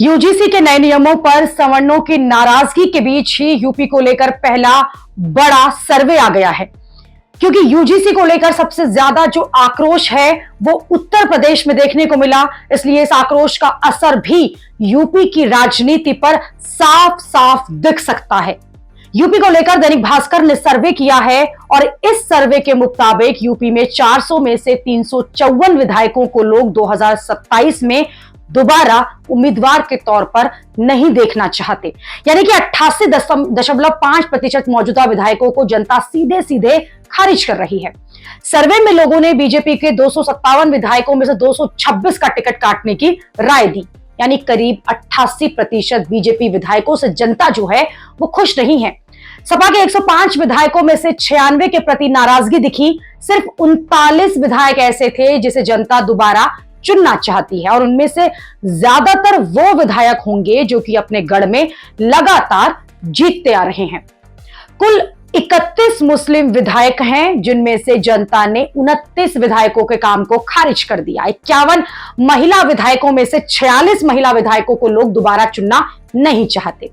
UGC के नए नियमों पर सवर्णों की नाराजगी के बीच ही यूपी को लेकर पहला बड़ा सर्वे आ गया है। क्योंकि यूजीसी को लेकर सबसे ज्यादा जो आक्रोश है वो उत्तर प्रदेश में देखने को मिला, इसलिए इस आक्रोश का असर भी यूपी की राजनीति पर साफ साफ दिख सकता है। यूपी को लेकर दैनिक भास्कर ने सर्वे किया है और इस सर्वे के मुताबिक यूपी में 400 में से 354 विधायकों को लोग 2027 में दोबारा उम्मीदवार के तौर पर नहीं देखना चाहते। यानी कि 88.5% मौजूदा विधायकों को जनता सीधे सीधे खारिज कर रही है। सर्वे में लोगों ने बीजेपी के 257 विधायकों में से 226 का टिकट काटने की राय दी। यानी करीब 88% बीजेपी विधायकों से जनता जो है वो खुश नहीं है। सपा के 105 विधायकों में से 96 के प्रति नाराजगी दिखी। सिर्फ 39 विधायक ऐसे थे जिसे जनता दोबारा चुनना चाहती है और उनमें से ज्यादातर वो विधायक होंगे जो कि अपने गढ़ में लगातार जीतते आ रहे हैं। कुल 31 मुस्लिम विधायक हैं जिनमें से जनता ने 29 विधायकों के काम को खारिज कर दिया। 51 महिला विधायकों में से 46 महिला विधायकों को लोग दोबारा चुनना नहीं चाहते।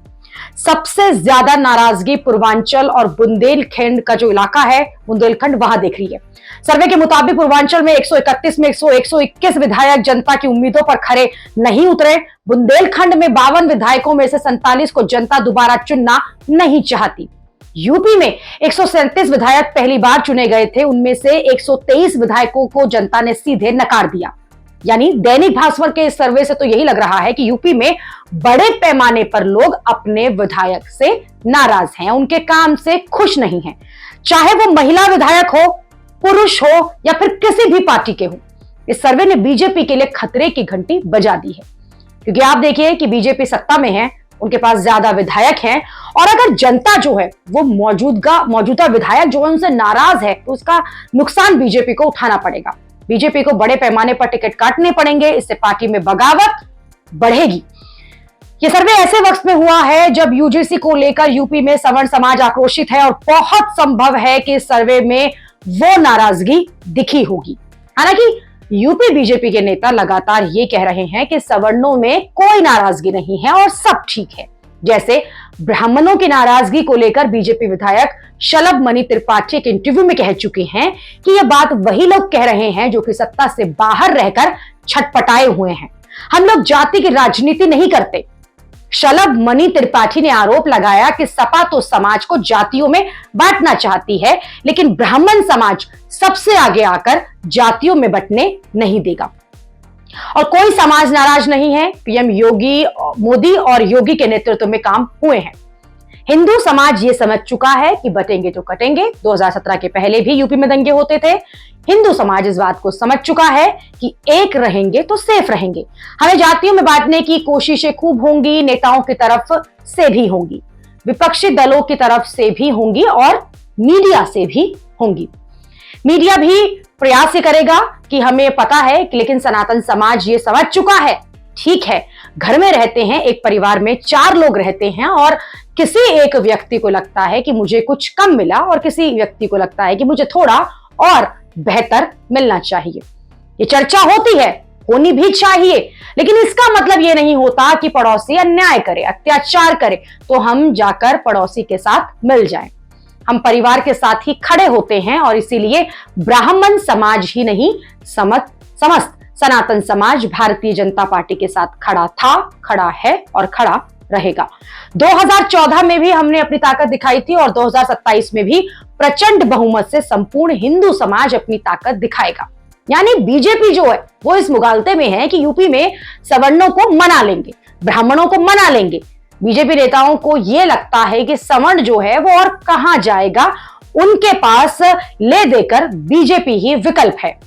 सबसे ज्यादा नाराजगी पूर्वांचल और बुंदेलखंड का जो इलाका है, बुंदेलखंड, वहां देख रही है। सर्वे के मुताबिक पूर्वांचल में 131 में 121 विधायक जनता की उम्मीदों पर खरे नहीं उतरे। बुंदेलखंड में 52 विधायकों में से 47 को जनता दोबारा चुनना नहीं चाहती। यूपी में 137 विधायक पहली बार चुने गए थे, उनमें से 123 विधायकों को जनता ने सीधे नकार दिया। यानी दैनिक भास्कर के इस सर्वे से तो यही लग रहा है कि यूपी में बड़े पैमाने पर लोग अपने विधायक से नाराज हैं, उनके काम से खुश नहीं हैं, चाहे वो महिला विधायक हो, पुरुष हो या फिर किसी भी पार्टी के हो। इस सर्वे ने बीजेपी के लिए खतरे की घंटी बजा दी है, क्योंकि आप देखिए कि बीजेपी सत्ता में है, उनके पास ज्यादा विधायक हैं और अगर जनता जो है वो मौजूदा विधायक जो है उनसे नाराज है तो उसका नुकसान बीजेपी को उठाना पड़ेगा। बीजेपी को बड़े पैमाने पर टिकट काटने पड़ेंगे, इससे पार्टी में बगावत बढ़ेगी। यह सर्वे ऐसे वक्त में हुआ है जब यूजीसी को लेकर यूपी में सवर्ण समाज आक्रोशित है और बहुत संभव है कि इस सर्वे में वो नाराजगी दिखी होगी। हालांकि यूपी बीजेपी के नेता लगातार ये कह रहे हैं कि सवर्णों में कोई नाराजगी नहीं है और सब ठीक है। जैसे ब्राह्मणों की नाराजगी को लेकर बीजेपी विधायक शलभ मणि त्रिपाठी एक इंटरव्यू में कह चुके हैं कि यह बात वही लोग कह रहे हैं जो कि सत्ता से बाहर रहकर छटपटाए हुए हैं। हम लोग जाति की राजनीति नहीं करते। शलभ मणि त्रिपाठी ने आरोप लगाया कि सपा तो समाज को जातियों में बांटना चाहती है, लेकिन ब्राह्मण समाज सबसे आगे आकर जातियों में बंटने नहीं देगा। और कोई समाज नाराज नहीं है। पीएम मोदी और योगी के नेतृत्व में काम हुए हैं। हिंदू समाज ये समझ चुका है कि बटेंगे तो कटेंगे। 2017 के पहले भी यूपी में दंगे होते थे। हिंदू समाज इस बात को समझ चुका है कि एक रहेंगे तो सेफ रहेंगे। हमें जातियों में बांटने की कोशिशें खूब होंगी, नेताओं की तरफ से भी होंगी, विपक्षी दलों की तरफ से भी होंगी और मीडिया से भी होंगी। मीडिया भी प्रयास ये करेगा कि हमें पता है कि, लेकिन सनातन समाज ये समझ चुका है, ठीक है, घर में रहते हैं, एक परिवार में 4 लोग रहते हैं और किसी एक व्यक्ति को लगता है कि मुझे कुछ कम मिला और किसी व्यक्ति को लगता है कि मुझे थोड़ा और बेहतर मिलना चाहिए। ये चर्चा होती है, होनी भी चाहिए, लेकिन इसका मतलब ये नहीं होता कि पड़ोसी अन्याय करे, अत्याचार करे तो हम जाकर पड़ोसी के साथ मिल जाएं। हम परिवार के साथ ही खड़े होते हैं और इसीलिए ब्राह्मण समाज ही नहीं, समस्त सनातन समाज भारतीय जनता पार्टी के साथ खड़ा था, खड़ा है और खड़ा रहेगा। 2014 में भी हमने अपनी ताकत दिखाई थी और 2027 में भी प्रचंड बहुमत से संपूर्ण हिंदू समाज अपनी ताकत दिखाएगा। यानी बीजेपी जो है वो इस मुगालते में है कि यूपी में सवर्णों को मना लेंगे, ब्राह्मणों को मना लेंगे। बीजेपी नेताओं को यह लगता है कि सवर्ण जो है वो और कहां जाएगा, उनके पास ले देकर बीजेपी ही विकल्प है।